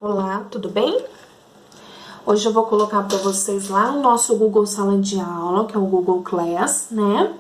Olá, tudo bem? Hoje eu vou colocar para vocês lá no nosso Google Sala de Aula, que é o Google Class, né?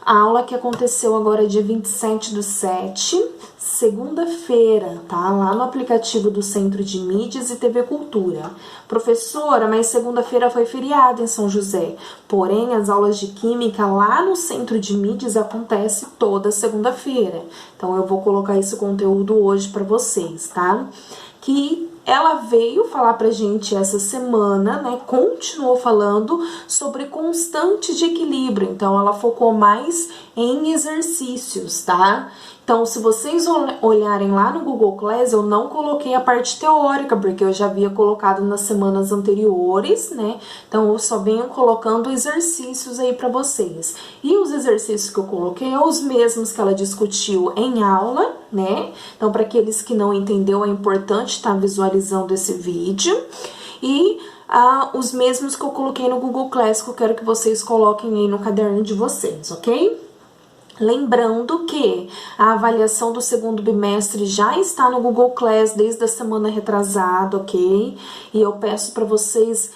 A aula que aconteceu agora dia 27/7, segunda-feira, tá? Lá no aplicativo do Centro de Mídias e TV Cultura. Professora, mas segunda-feira foi feriado em São José. Porém, as aulas de Química lá no Centro de Mídias acontecem toda segunda-feira. Então, eu vou colocar esse conteúdo hoje para vocês, tá? Que ela veio falar pra gente essa semana, né? Continuou falando sobre constante de equilíbrio. Então, ela focou mais em exercícios, tá? Então, se vocês olharem lá no Google Class, eu não coloquei a parte teórica, porque eu já havia colocado nas semanas anteriores, né? Então, eu só venho colocando exercícios aí para vocês. E os exercícios que eu coloquei são os mesmos que ela discutiu em aula, né? Então, para aqueles que não entenderam, é importante estar visualizando esse vídeo. E os mesmos que eu coloquei no Google Class, que eu quero que vocês coloquem aí no caderno de vocês, ok? Lembrando que a avaliação do segundo bimestre já está no Google Class desde a semana retrasada, ok? E eu peço para vocês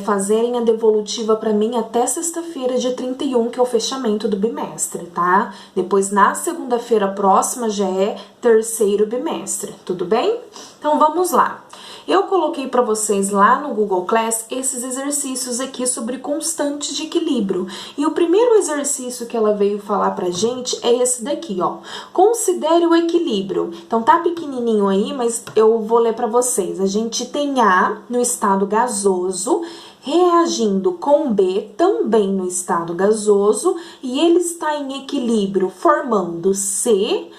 fazerem a devolutiva para mim até sexta-feira, dia 31, que é o fechamento do bimestre, tá? Depois, na segunda-feira próxima, já é terceiro bimestre, tudo bem? Então, vamos lá. Eu coloquei para vocês lá no Google Class esses exercícios aqui sobre constante de equilíbrio. E o primeiro exercício que ela veio falar pra gente é esse daqui, ó. Considere o equilíbrio. Então tá pequenininho aí, mas eu vou ler para vocês. A gente tem A no estado gasoso, reagindo com B também no estado gasoso, e ele está em equilíbrio formando C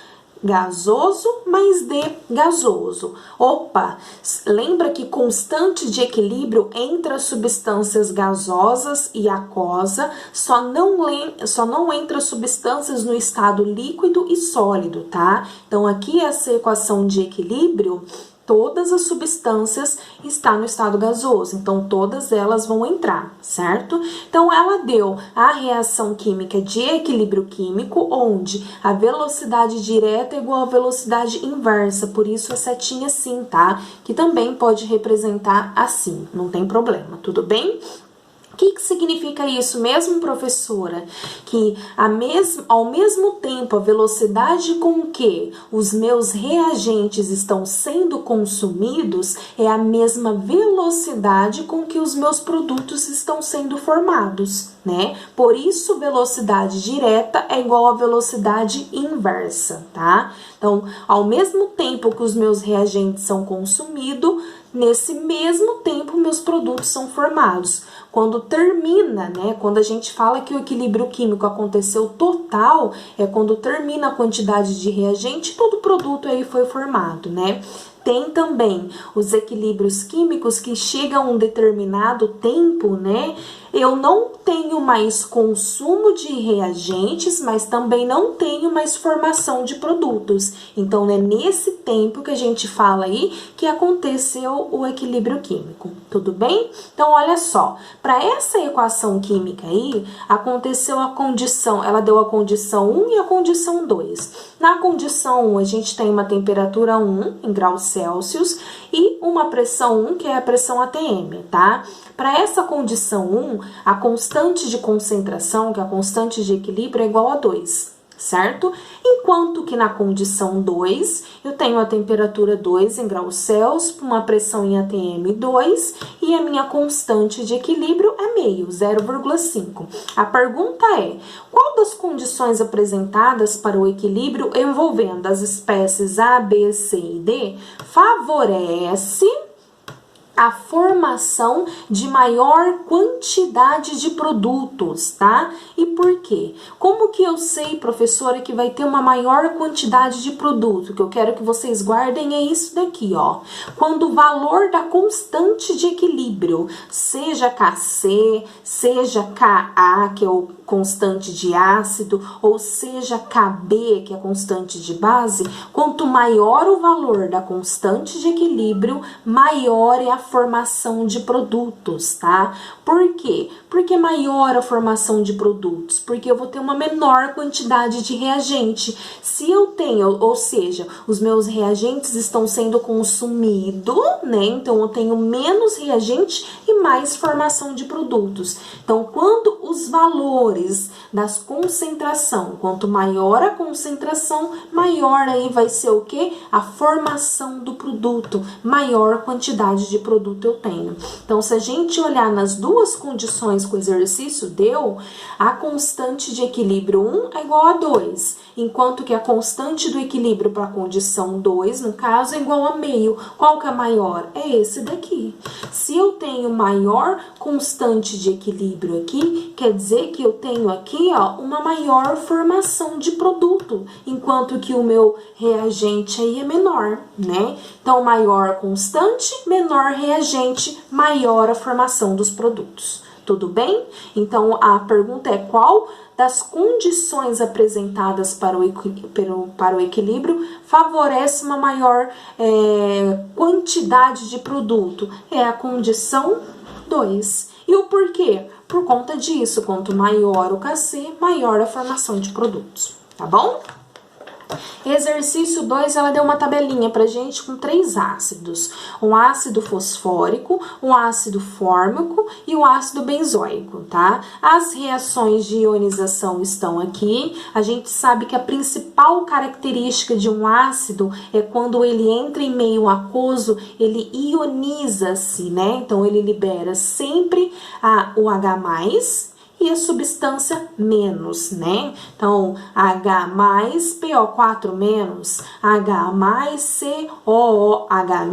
gasoso mais D gasoso. Opa, lembra que constante de equilíbrio entre as substâncias gasosas e aquosa só não entra substâncias no estado líquido e sólido, tá? Então, aqui essa equação de equilíbrio, todas as substâncias estão no estado gasoso, então todas elas vão entrar, certo? Então, ela deu a reação química de equilíbrio químico, onde a velocidade direta é igual à velocidade inversa, por isso a setinha assim, tá? Que também pode representar assim, não tem problema, tudo bem? O que significa isso mesmo, professora? Que ao mesmo tempo a velocidade com que os meus reagentes estão sendo consumidos é a mesma velocidade com que os meus produtos estão sendo formados, né? Por isso, velocidade direta é igual a velocidade inversa, tá? Então, ao mesmo tempo que os meus reagentes são consumidos, nesse mesmo tempo meus produtos são formados. Quando termina, né? Quando a gente fala que o equilíbrio químico aconteceu total, é quando termina a quantidade de reagente, todo produto aí foi formado, né? Tem também os equilíbrios químicos que chegam a um determinado tempo, né? Eu não tenho mais consumo de reagentes, mas também não tenho mais formação de produtos. Então, é nesse tempo que a gente fala aí que aconteceu o equilíbrio químico, tudo bem? Então, olha só, para essa equação química aí, aconteceu a condição, ela deu a condição 1 e a condição 2. Na condição 1, a gente tem uma temperatura 1 em graus Celsius e uma pressão 1, que é a pressão ATM, tá? Para essa condição 1, a constante de concentração, que é a constante de equilíbrio, é igual a 2, certo? Enquanto que na condição 2, eu tenho a temperatura 2 em graus Celsius, uma pressão em ATM 2, e a minha constante de equilíbrio é meio, 0,5. A pergunta é, qual das condições apresentadas para o equilíbrio envolvendo as espécies A, B, C e D favorece a formação de maior quantidade de produtos, tá? E por quê? Como que eu sei, professora, que vai ter uma maior quantidade de produto? Que eu quero que vocês guardem é isso daqui, ó. Quando o valor da constante de equilíbrio, seja Kc, seja Ka, que é o constante de ácido, ou seja Kb, que é a constante de base, quanto maior o valor da constante de equilíbrio, maior é a formação de produtos, tá? Por quê? Porque maior a formação de produtos, porque eu vou ter uma menor quantidade de reagente. Se eu tenho, ou seja, os meus reagentes estão sendo consumidos, né? Então eu tenho menos reagente e mais formação de produtos. Então, quando os valores das concentração, quanto maior a concentração, maior aí vai ser o quê? A formação do produto, maior quantidade de produto eu tenho. Então, se a gente olhar nas duas condições que o exercício deu, a constante de equilíbrio 1 é igual a 2, enquanto que a constante do equilíbrio para a condição 2, no caso, é igual a meio. Qual que é maior? É esse daqui. Se eu tenho maior constante de equilíbrio aqui, quer dizer que eu tenho aqui, ó, uma maior formação de produto, enquanto que o meu reagente aí é menor, né? Então, maior constante, menor reagente, maior a formação dos produtos. Tudo bem? Então, a pergunta é qual das condições apresentadas para o equilíbrio favorece uma maior quantidade de produto? É a condição 2. E o porquê? Por conta disso, quanto maior o KC, maior a formação de produtos, tá bom? Exercício 2, ela deu uma tabelinha pra gente com 3 ácidos. Um ácido fosfórico, um ácido fórmico e um ácido benzoico, tá? As reações de ionização estão aqui. A gente sabe que a principal característica de um ácido é quando ele entra em meio aquoso, ele ioniza-se, né? Então, ele libera sempre o H+, e a substância menos, né? Então, H+, PO4-, H+, COOH-, H+,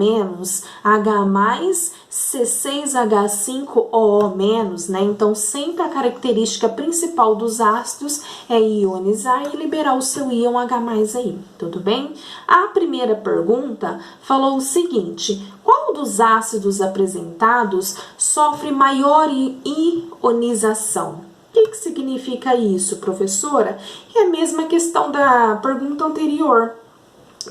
C6H5OO-, né? Então, sempre a característica principal dos ácidos é ionizar e liberar o seu íon H+ aí, tudo bem? A primeira pergunta falou o seguinte: qual dos ácidos apresentados sofre maior ionização? O que significa isso, professora? É a mesma questão da pergunta anterior.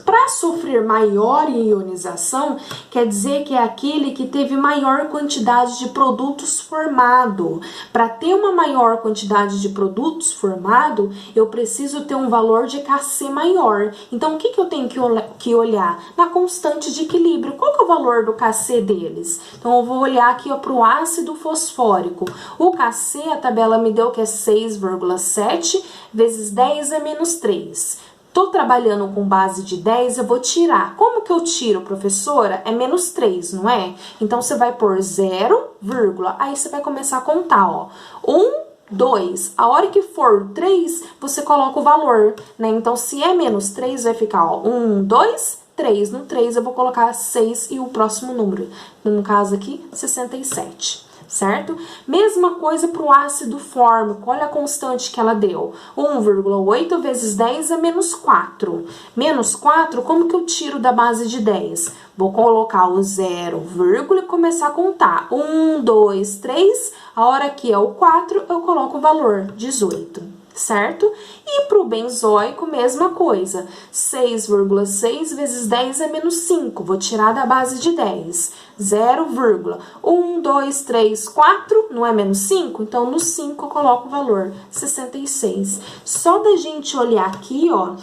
Para sofrer maior ionização, quer dizer que é aquele que teve maior quantidade de produtos formado. Para ter uma maior quantidade de produtos formado, eu preciso ter um valor de KC maior. Então, o que eu tenho que olhar? Na constante de equilíbrio. Qual que é o valor do KC deles? Então, eu vou olhar aqui para o ácido fosfórico. O KC, a tabela me deu que é 6,7 vezes 10 é menos 3. Tô trabalhando com base de 10, eu vou tirar. Como que eu tiro, professora? É menos 3, não é? Então, você vai pôr 0, aí você vai começar a contar, ó. 1, 2. A hora que for 3, você coloca o valor, né? Então, se é menos 3, vai ficar, ó, 1, 2, 3. No 3, eu vou colocar 6 e o próximo número. No caso aqui, 67. Certo? Mesma coisa para o ácido fórmico, olha a constante que ela deu, 1,8 vezes 10 é menos 4. Menos 4, como que eu tiro da base de 10? Vou colocar o 0, e começar a contar, 1, 2, 3, a hora que é o 4, eu coloco o valor, 18. Certo? E para o benzoico, mesma coisa. 6,6 vezes 10 é menos 5. Vou tirar da base de 10. 0, 1, 2, 3, 4, não é menos 5? Então, no 5 eu coloco o valor 66. Só da gente olhar aqui, ó,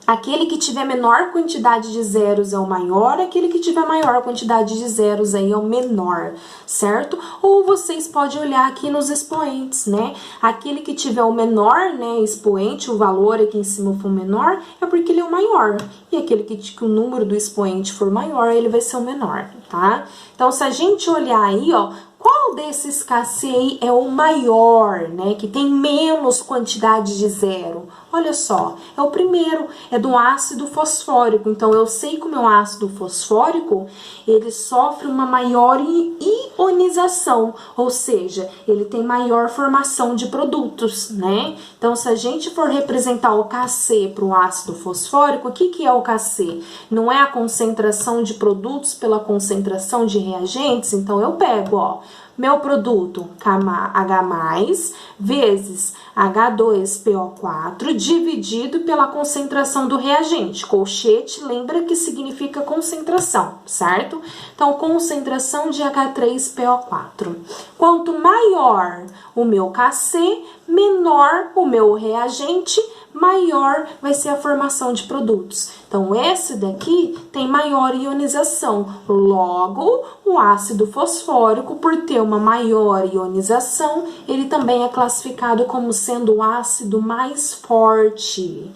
aquele que tiver menor quantidade de zeros é o maior, aquele que tiver maior quantidade de zeros aí é o menor, certo? Ou vocês podem olhar aqui nos expoentes, né? Aquele que tiver o menor, né, expoente, o valor aqui em cima for menor, é porque ele é o maior. E aquele que o número do expoente for maior, ele vai ser o menor, tá? Então, se a gente olhar aí, ó, qual desses KC aí é o maior, né? Que tem menos quantidade de zero? Olha só, é o primeiro, é do ácido fosfórico. Então, eu sei que o meu ácido fosfórico, ele sofre uma maior ionização, ou seja, ele tem maior formação de produtos, né? Então, se a gente for representar o KC para o ácido fosfórico, o que é o KC? Não é a concentração de produtos pela concentração de reagentes? Então, eu pego, ó, Meu produto H+, vezes H2PO4, dividido pela concentração do reagente. Colchete, lembra que significa concentração, certo? Então, concentração de H3PO4. Quanto maior o meu Kc, menor o meu reagente, maior vai ser a formação de produtos. Então, esse daqui tem maior ionização. Logo, o ácido fosfórico, por ter uma maior ionização, ele também é classificado como sendo o ácido mais forte.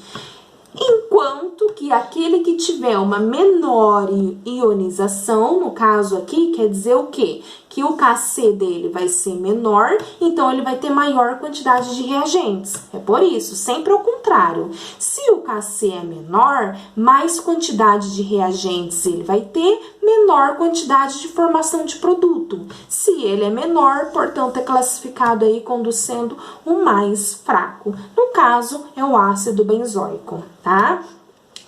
Enquanto que aquele que tiver uma menor ionização, no caso aqui, quer dizer o quê? Que o Kc dele vai ser menor, então ele vai ter maior quantidade de reagentes. É por isso, sempre ao contrário. Se o Kc é menor, mais quantidade de reagentes ele vai ter, menor quantidade de formação de produto. Se ele é menor, portanto, é classificado aí como sendo o mais fraco. No caso, é o ácido benzoico, tá?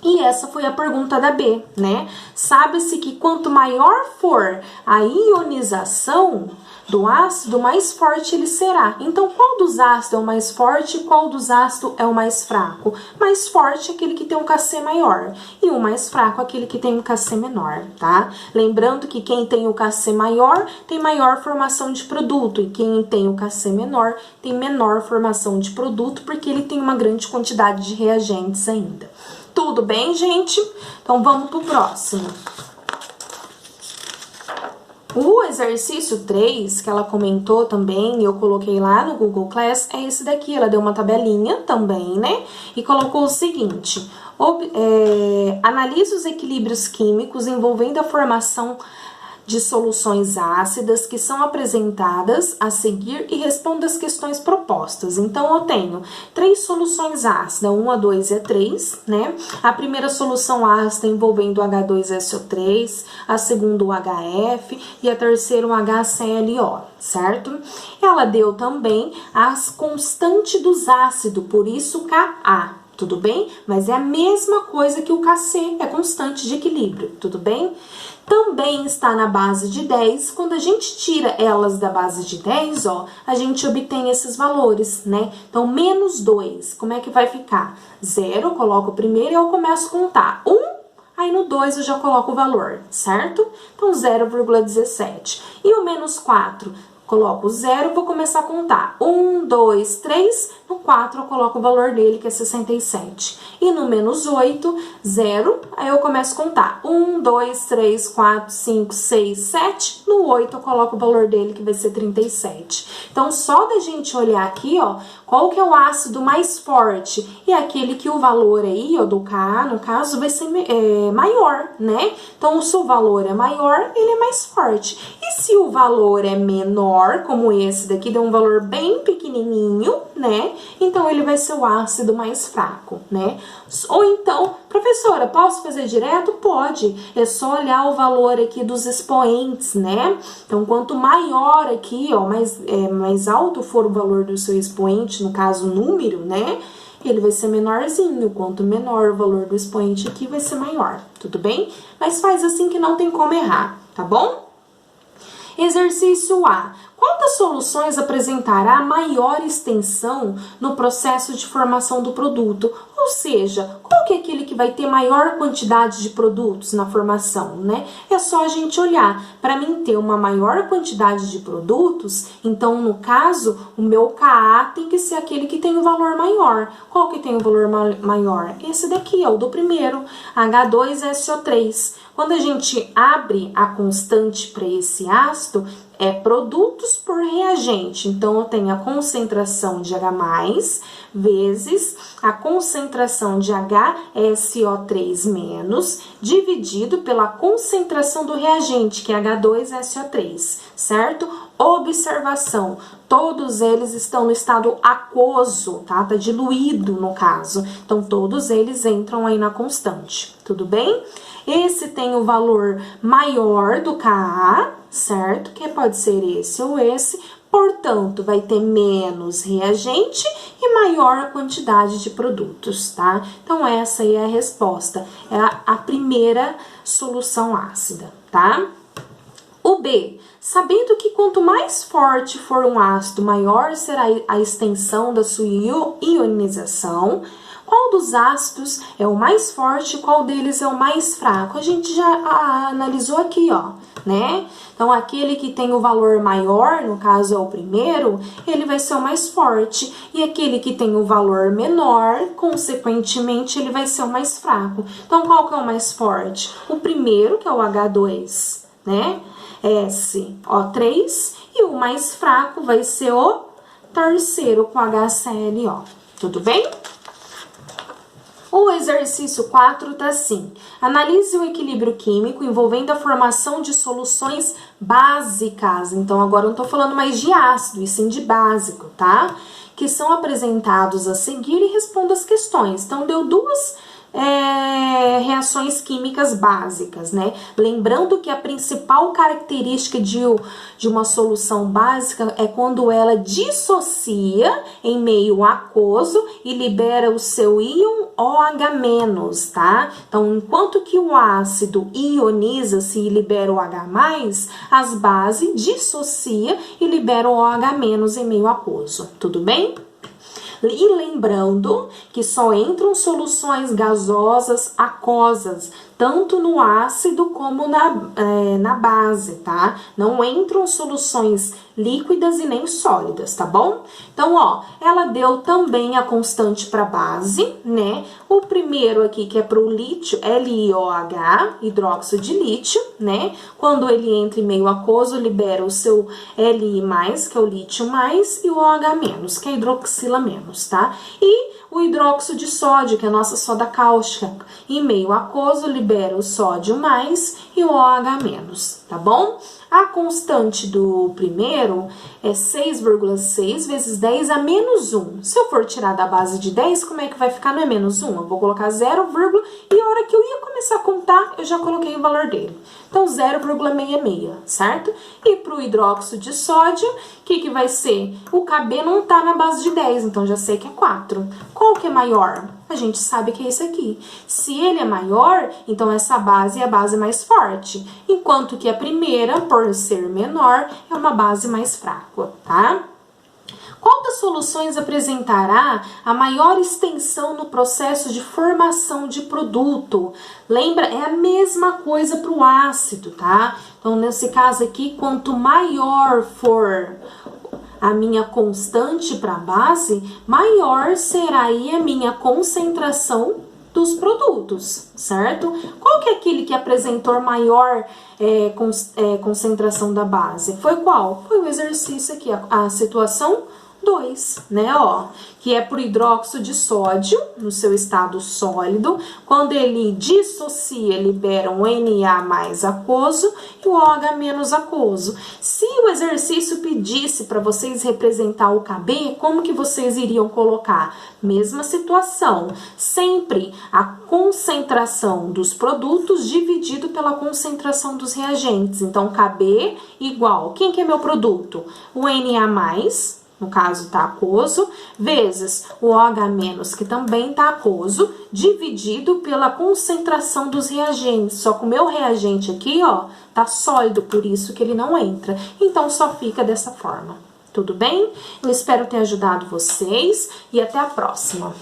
E essa foi a pergunta da B, né? Sabe-se que quanto maior for a ionização do ácido, mais forte ele será. Então, qual dos ácidos é o mais forte e qual dos ácidos é o mais fraco? Mais forte é aquele que tem um Kc maior e o mais fraco é aquele que tem um Kc menor, tá? Lembrando que quem tem o Kc maior tem maior formação de produto e quem tem o Kc menor tem menor formação de produto porque ele tem uma grande quantidade de reagentes ainda. Tudo bem, gente? Então, vamos pro próximo. O exercício 3, que ela comentou também, eu coloquei lá no Google Class, é esse daqui. Ela deu uma tabelinha também, né? E colocou o seguinte: analise os equilíbrios químicos envolvendo a formação de soluções ácidas que são apresentadas a seguir e responda as questões propostas. Então, eu tenho 3 soluções ácidas, 1, a 2 e a 3, né? A primeira solução ácida envolvendo o H2SO3, a segunda o HF e a terceira o HClO, certo? Ela deu também as constantes dos ácidos, por isso Ka. Tudo bem? Mas é a mesma coisa que o Kc, é constante de equilíbrio, tudo bem? Também está na base de 10, quando a gente tira elas da base de 10, ó, a gente obtém esses valores, né? Então, menos 2, como é que vai ficar? 0, eu coloco o primeiro e eu começo a contar. 1, aí no 2 eu já coloco o valor, certo? Então, 0,17. E o menos 4? Coloco 0, vou começar a contar. 1, 2, 3, no 4 eu coloco o valor dele, que é 67. E no menos 8, 0, aí eu começo a contar. 1, 2, 3, 4, 5, 6, 7. No 8 eu coloco o valor dele, que vai ser 37. Então, só da gente olhar aqui, ó, qual que é o ácido mais forte? E aquele que o valor aí, ó, do Ka, no caso, vai ser maior, né? Então, se o valor é maior, ele é mais forte. E se o valor é menor, como esse daqui, deu um valor bem pequenininho, né? Então, ele vai ser o ácido mais fraco, né? Ou então, professora, posso fazer direto? Pode. É só olhar o valor aqui dos expoentes, né? Então, quanto maior aqui, ó, mais alto for o valor do seu expoente, no caso, número, né? Ele vai ser menorzinho. Quanto menor o valor do expoente aqui, vai ser maior, tudo bem? Mas faz assim que não tem como errar, tá bom? Exercício A. Qual das soluções apresentará maior extensão no processo de formação do produto? Ou seja, qual que é aquele que vai ter maior quantidade de produtos na formação, né? É só a gente olhar. Para mim ter uma maior quantidade de produtos, então, no caso, o meu Ka tem que ser aquele que tem um valor maior. Qual que tem um valor maior? Esse daqui, é o do primeiro, H2SO3. Quando a gente abre a constante para esse ácido, é produtos por reagente. Então, eu tenho a concentração de H+, vezes a concentração de HSO3-, dividido pela concentração do reagente, que é H2SO3, certo? Observação, todos eles estão no estado aquoso, tá? Tá diluído, no caso. Então, todos eles entram aí na constante, tudo bem? Esse tem o valor maior do Ka, certo? Que pode ser esse ou esse. Portanto, vai ter menos reagente e maior a quantidade de produtos, tá? Então, essa aí é a resposta. É a primeira solução ácida, tá? O O B, sabendo que quanto mais forte for um ácido, maior será a extensão da sua ionização. Qual dos ácidos é o mais forte e qual deles é o mais fraco? A gente já analisou aqui, ó, né? Então, aquele que tem o valor maior, no caso é o primeiro, ele vai ser o mais forte. E aquele que tem o valor menor, consequentemente, ele vai ser o mais fraco. Então, qual que é o mais forte? O primeiro, que é o H2, né? SO3. E o mais fraco vai ser o terceiro, com HClO. Tudo bem? O exercício 4 tá assim: analise o equilíbrio químico envolvendo a formação de soluções básicas. Então, agora eu não tô falando mais de ácido, e sim de básico, tá? Que são apresentados a seguir e responda as questões. Então, deu duas reações químicas básicas, né? Lembrando que a principal característica de uma solução básica é quando ela dissocia em meio aquoso e libera o seu íon OH-, tá? Então, enquanto que o ácido ioniza-se e libera o H+, as bases dissocia e libera o OH- em meio aquoso. Tudo bem? E lembrando que só entram soluções gasosas aquosas, tanto no ácido como na base, tá? Não entram soluções líquidas e nem sólidas, tá bom? Então, ó, ela deu também a constante para base, né? O primeiro aqui, que é para o lítio, LiOH, hidróxido de lítio, né? Quando ele entra em meio aquoso, libera o seu Li+, que é o lítio+, e o OH-, que é hidroxila-, tá? E o hidróxido de sódio, que é a nossa soda cáustica, em meio aquoso, libera o sódio mais e o OH-, tá bom? A constante do primeiro é 6,6 vezes 10 a menos 1. Se eu for tirar da base de 10, como é que vai ficar? Não é menos 1? Eu vou colocar 0, e a hora que eu ia começar a contar, eu já coloquei o valor dele. Então, 0,66, certo? E para o hidróxido de sódio, o que vai ser? O Kb não tá na base de 10, então já sei que é 4. Qual que é maior? A gente sabe que é esse aqui. Se ele é maior, então essa base é a base mais forte. Enquanto que a primeira, por ser menor, é uma base mais fraca, tá? Qual das soluções apresentará a maior extensão no processo de formação de produto? Lembra, é a mesma coisa para o ácido, tá? Então, nesse caso aqui, quanto maior for a minha constante para a base, maior será aí a minha concentração dos produtos, certo? Qual que é aquele que apresentou maior concentração da base? Foi qual? Foi o exercício aqui, a situação 2, né, ó, que é pro hidróxido de sódio, no seu estado sólido, quando ele dissocia, libera um Na+ aquoso e o OH- aquoso. Se o exercício pedisse para vocês representar o Kb, como que vocês iriam colocar? Mesma situação, sempre a concentração dos produtos dividido pela concentração dos reagentes. Então, Kb igual, quem que é meu produto? O Na+, no caso tá aquoso, vezes o OH-, que também tá aquoso, dividido pela concentração dos reagentes. Só que o meu reagente aqui, ó, tá sólido, por isso que ele não entra. Então, só fica dessa forma. Tudo bem? Eu espero ter ajudado vocês e até a próxima.